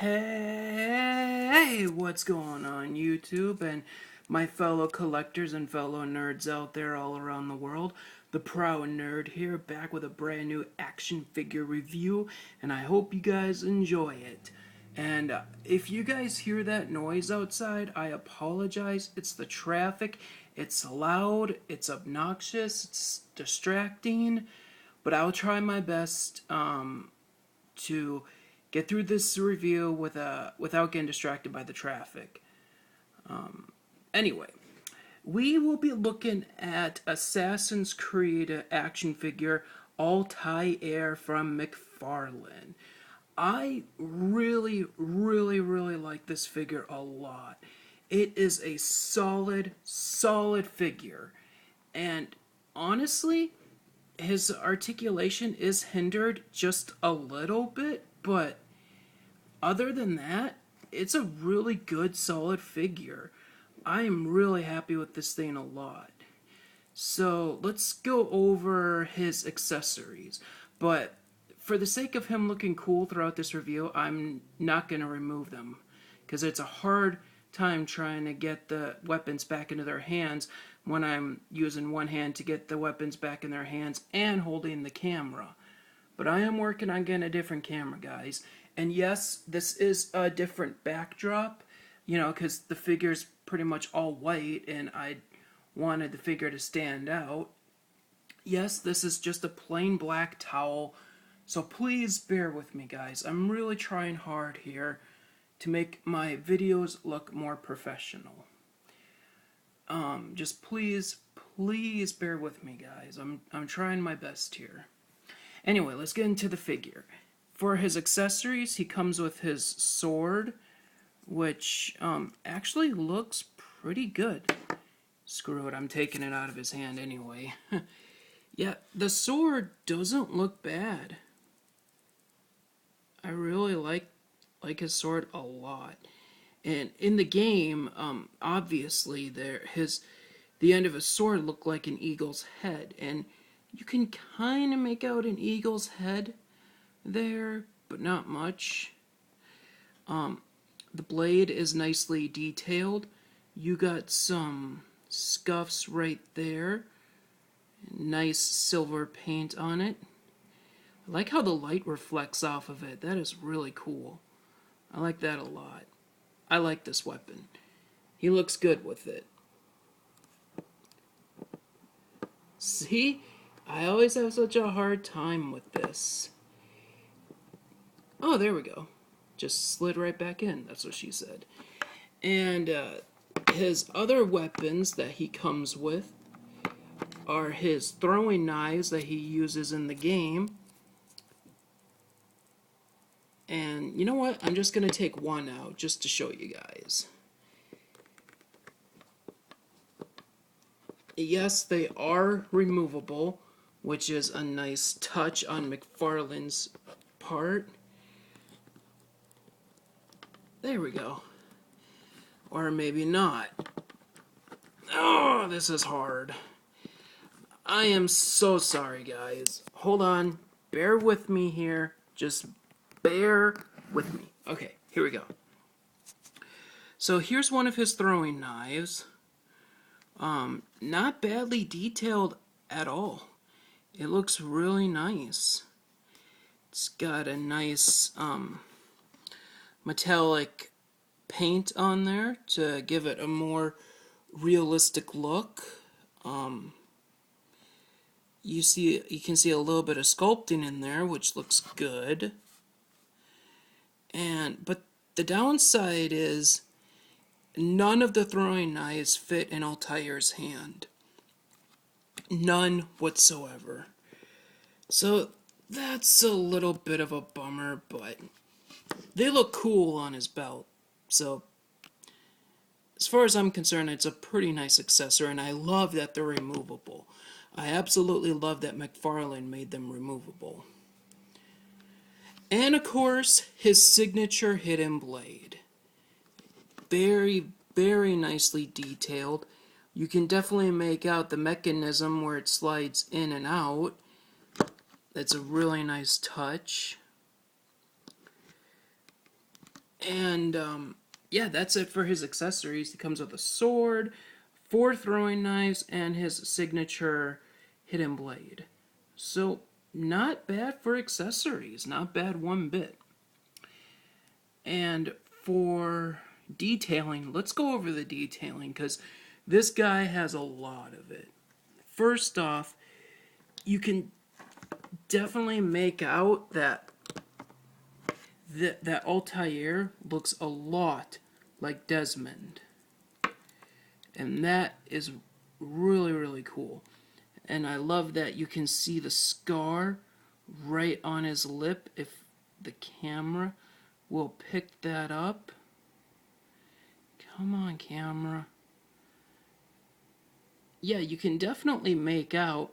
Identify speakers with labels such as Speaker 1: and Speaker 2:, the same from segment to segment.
Speaker 1: Hey, what's going on YouTube and my fellow collectors and fellow nerds out there all around the world? The Proud Nerd here, back with a brand new action figure review, and I hope you guys enjoy it. And if you guys hear that noise outside, I apologize. It's the traffic. It's loud, it's obnoxious, it's distracting, but I'll try my best to get through this review without getting distracted by the traffic. Anyway, we will be looking at Assassin's Creed action figure Altair from McFarlane. I really like this figure a lot. It is a solid figure. And honestly, his articulation is hindered just a little bit, but other than that, it's a really good, solid figure. I am really happy with this thing a lot. So let's go over his accessories. But for the sake of him looking cool throughout this review, I'm not going to remove them, because it's a hard time trying to get the weapons back into their hands when I'm using one hand to get the weapons back in their hands and holding the camera. But I am working on getting a different camera, guys. And yes, this is a different backdrop, you know, because the figure's pretty much all white and I wanted the figure to stand out. Yes, this is just a plain black towel, so please bear with me, guys. I'm really trying hard here to make my videos look more professional. Just please bear with me, guys. I'm trying my best here. Anyway, let's get into the figure. For his accessories, he comes with his sword, which actually looks pretty good. Screw it, I'm taking it out of his hand anyway. Yeah, the sword doesn't look bad. I really like his sword a lot. And in the game, obviously, the end of his sword looked like an eagle's head, and you can kind of make out an eagle's head there, but not much. The blade is nicely detailed. You got some scuffs right there. Nice silver paint on it. I like how the light reflects off of it. That is really cool. I like that a lot. I like this weapon. He looks good with it. See? I always have such a hard time with this. Oh, there we go. Just slid right back in. That's what she said. And his other weapons that he comes with are his throwing knives that he uses in the game. And you know what? I'm just going to take one out just to show you guys. Yes, they are removable, which is a nice touch on McFarlane's part. There we go. Or maybe not. Oh, this is hard. I am so sorry, guys. Hold on. Bear with me here. Just bear with me. Okay, here we go. So here's one of his throwing knives. Not badly detailed at all. It looks really nice. It's got a nice metallic paint on there to give it a more realistic look. You can see a little bit of sculpting in there, which looks good. But the downside is none of the throwing knives fit in Altair's hand. None whatsoever. So that's a little bit of a bummer, but they look cool on his belt. So as far as I'm concerned, it's a pretty nice accessory, and I love that they're removable. I absolutely love that McFarlane made them removable. And of course, his signature hidden blade. Very nicely detailed. You can definitely make out the mechanism where it slides in and out. That's a really nice touch. And yeah, that's it for his accessories. He comes with a sword, 4 throwing knives, and his signature hidden blade. So, not bad for accessories. Not bad one bit. And for detailing, let's go over the detailing because this guy has a lot of it. First off, you can definitely make out that that Altair looks a lot like Desmond. And that is really, really cool. And I love that you can see the scar right on his lip if the camera will pick that up. Come on, camera. Yeah, you can definitely make out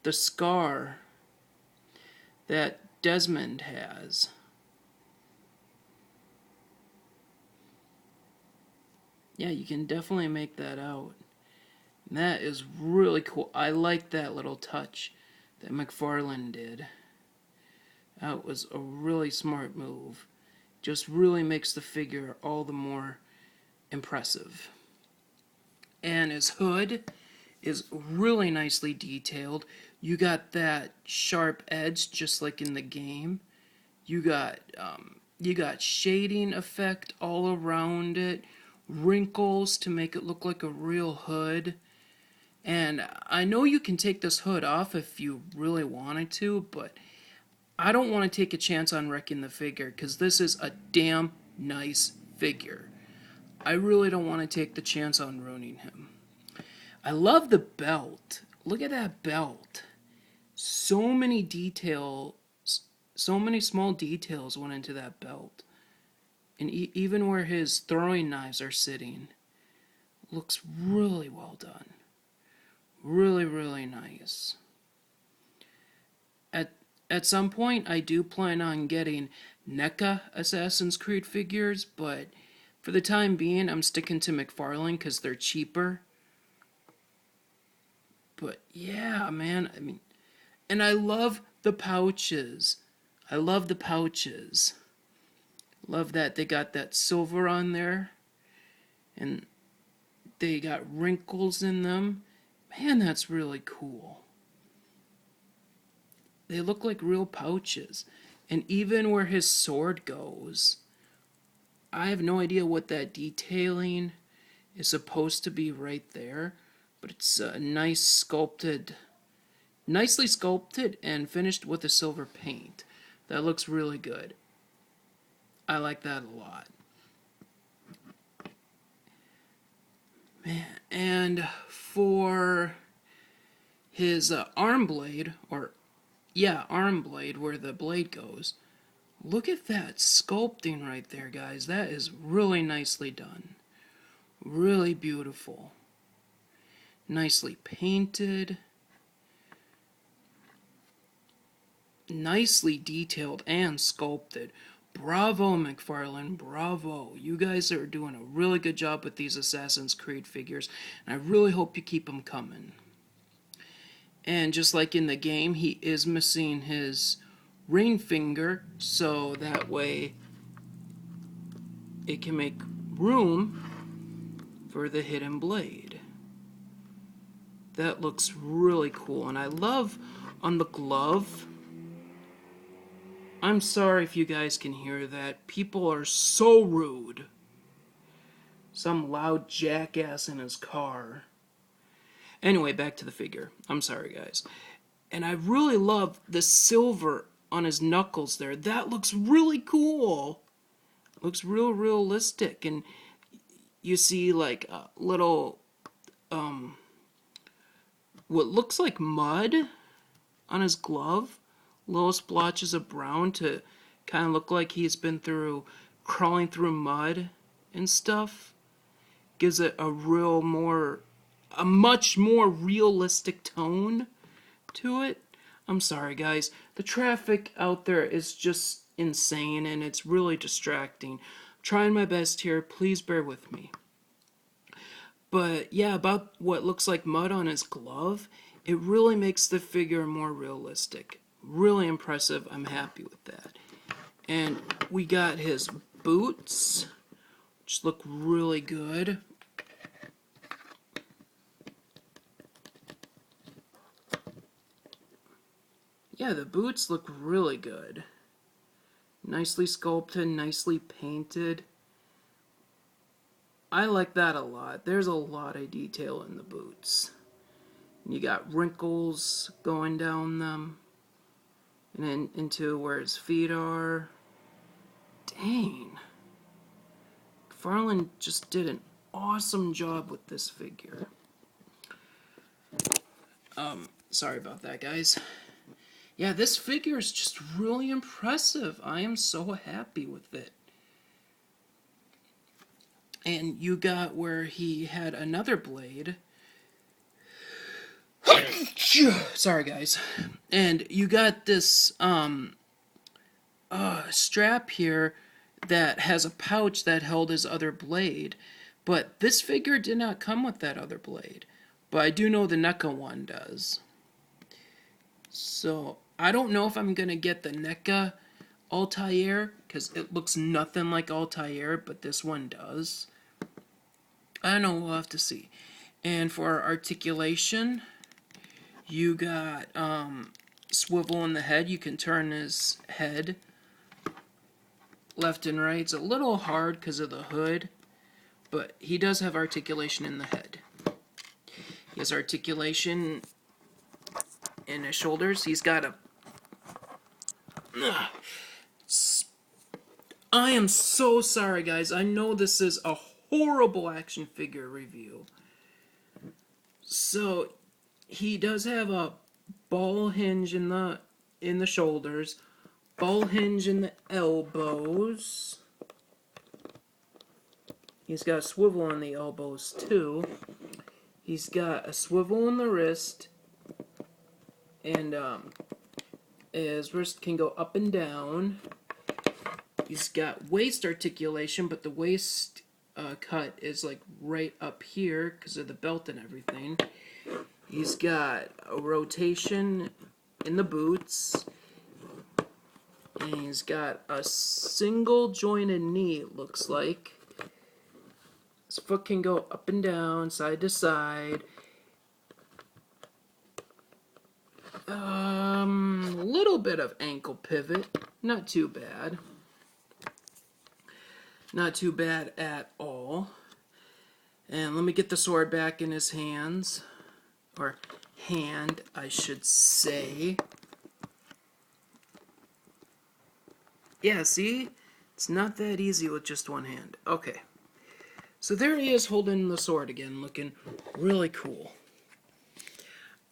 Speaker 1: the scar that Desmond has. Yeah, you can definitely make that out. And that is really cool. I like that little touch that McFarlane did. That was a really smart move. Just really makes the figure all the more impressive. And his hood is really nicely detailed. You got that sharp edge just like in the game. You got shading effect all around it, wrinkles to make it look like a real hood. And I know you can take this hood off if you really wanted to, but I don't want to take a chance on wrecking the figure because this is a damn nice figure. I really don't want to take the chance on ruining him. I love the belt. Look at that belt. So many details, so many small details went into that belt. And even where his throwing knives are sitting, looks really well done. Really, really nice. At some point, I do plan on getting NECA Assassin's Creed figures, but for the time being, I'm sticking to McFarlane because they're cheaper. But yeah, man, I mean, and I love the pouches. I love the pouches. Love that they got that silver on there, and they got wrinkles in them. Man, that's really cool. They look like real pouches. And even where his sword goes, I have no idea what that detailing is supposed to be right there, but it's nicely sculpted and finished with a silver paint. That looks really good. I like that a lot. Man, and for his arm blade, where the blade goes, look at that sculpting right there, guys. That is really nicely done. Really beautiful. Nicely painted. Nicely detailed and sculpted. Bravo, McFarlane, bravo. You guys are doing a really good job with these Assassin's Creed figures, and I really hope you keep them coming. And just like in the game, he is missing his ring finger, so that way it can make room for the hidden blade. That looks really cool, and I love on the glove. I'm sorry if you guys can hear that. People are so rude. Some loud jackass in his car. Anyway, back to the figure. I'm sorry, guys. And I really love the silver on his knuckles there. That looks really cool. Looks real realistic. And you see like a little, what looks like mud on his glove. Little splotches of brown to kind of look like he's been crawling through mud and stuff. Gives it a much more realistic tone to it. I'm sorry, guys. The traffic out there is just insane and it's really distracting. I'm trying my best here. Please bear with me. But yeah, about what looks like mud on his glove, it really makes the figure more realistic. Really impressive. I'm happy with that. And we got his boots, which look really good. Yeah, the boots look really good. Nicely sculpted, nicely painted. I like that a lot. There's a lot of detail in the boots. And you got wrinkles going down them and then into where his feet are. Dang. McFarlane just did an awesome job with this figure. Sorry about that, guys. Yeah, this figure is just really impressive. I am so happy with it. And you got where he had another blade. Sorry, guys. And you got this strap here that has a pouch that held his other blade. But this figure did not come with that other blade. But I do know the NECA one does. So, I don't know if I'm going to get the NECA Altair, because it looks nothing like Altair, but this one does. I don't know, we'll have to see. And for articulation, you got swivel in the head. You can turn his head left and right. It's a little hard because of the hood, but he does have articulation in the head. He has articulation in his shoulders. He's got a... I am so sorry, guys. I know this is a horrible action figure review. So, he does have a ball hinge in the shoulders, ball hinge in the elbows. He's got a swivel on the elbows too. He's got a swivel in the wrist, and his wrist can go up and down. He's got waist articulation, but the waist cut is like right up here because of the belt and everything. He's got a rotation in the boots. And he's got a single jointed knee, it looks like. His foot can go up and down, side to side. A little bit of ankle pivot. Not too bad. Not too bad at all. And let me get the sword back in his hands. Or hand, I should say. Yeah, see? It's not that easy with just one hand. Okay. So there he is holding the sword again, looking really cool.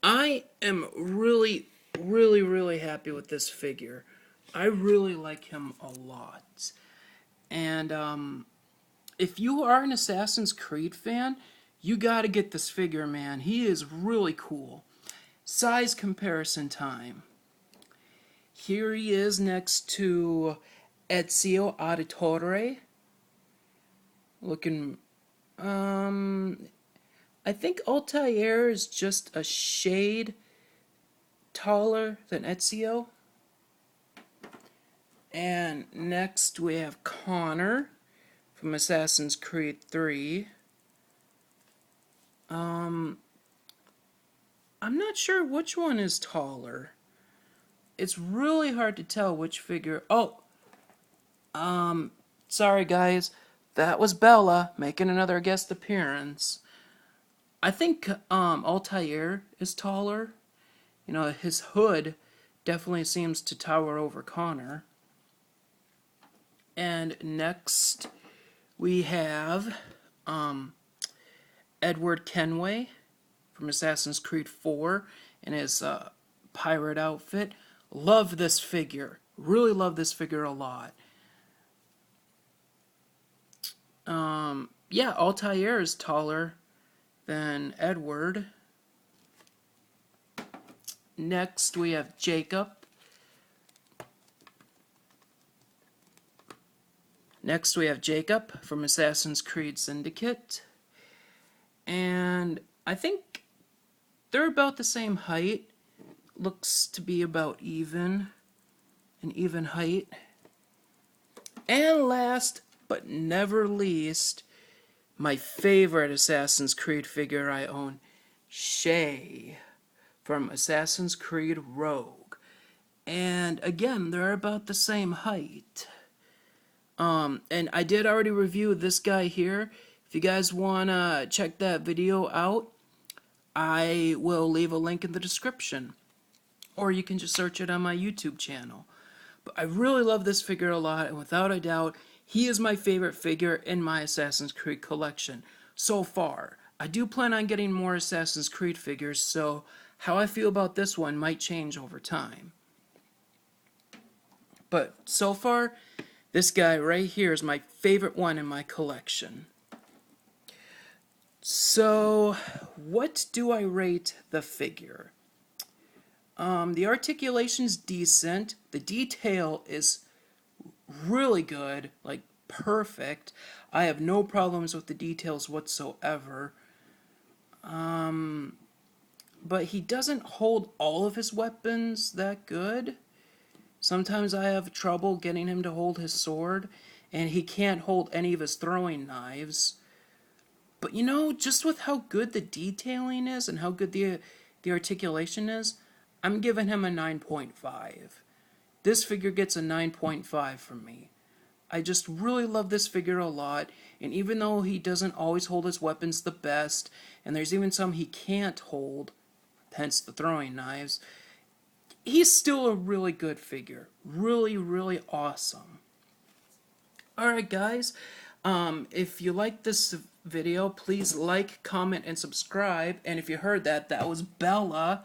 Speaker 1: I am really, really, really happy with this figure. I really like him a lot. And if you are an Assassin's Creed fan, you gotta get this figure, man. He is really cool. Size comparison time. Here he is next to Ezio Auditore. Looking, I think Altair is just a shade taller than Ezio. And next we have Connor from Assassin's Creed 3. I'm not sure which one is taller. It's really hard to tell which figure. Oh, sorry guys, that was Bella making another guest appearance. I think Altair is taller. You know, his hood definitely seems to tower over Connor. And next we have Edward Kenway from Assassin's Creed 4 in his pirate outfit. Love this figure. Really love this figure a lot. Yeah, Altair is taller than Edward. Next we have Jacob. Next we have Jacob from Assassin's Creed Syndicate. And I think they're about the same height. Looks to be about even. An even height. And last but never least, my favorite Assassin's Creed figure I own, Shay from Assassin's Creed Rogue. And again, they're about the same height. And I did already review this guy here. If you guys want to check that video out, I will leave a link in the description. Or you can just search it on my YouTube channel. But I really love this figure a lot, and without a doubt, he is my favorite figure in my Assassin's Creed collection so far. I do plan on getting more Assassin's Creed figures, so how I feel about this one might change over time. But so far, this guy right here is my favorite one in my collection. So, what do I rate the figure? The articulation's decent. The detail is really good, like perfect. I have no problems with the details whatsoever. But he doesn't hold all of his weapons that good. Sometimes I have trouble getting him to hold his sword, and he can't hold any of his throwing knives. But you know, just with how good the detailing is and how good the articulation is, I'm giving him a 9.5. This figure gets a 9.5 from me. I just really love this figure a lot, and even though he doesn't always hold his weapons the best, and there's even some he can't hold, hence the throwing knives, he's still a really good figure. Really, really awesome. Alright guys, if you like this video, please like, comment, and subscribe. And if you heard that, that was Bella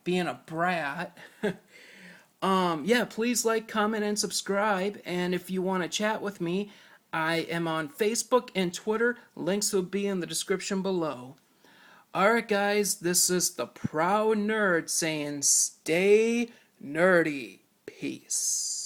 Speaker 1: being a brat. Yeah, please like, comment, and subscribe. And if you want to chat with me, I am on Facebook and Twitter. Links will be in the description below. Alright guys, this is the Proud Nerd saying stay nerdy. Peace.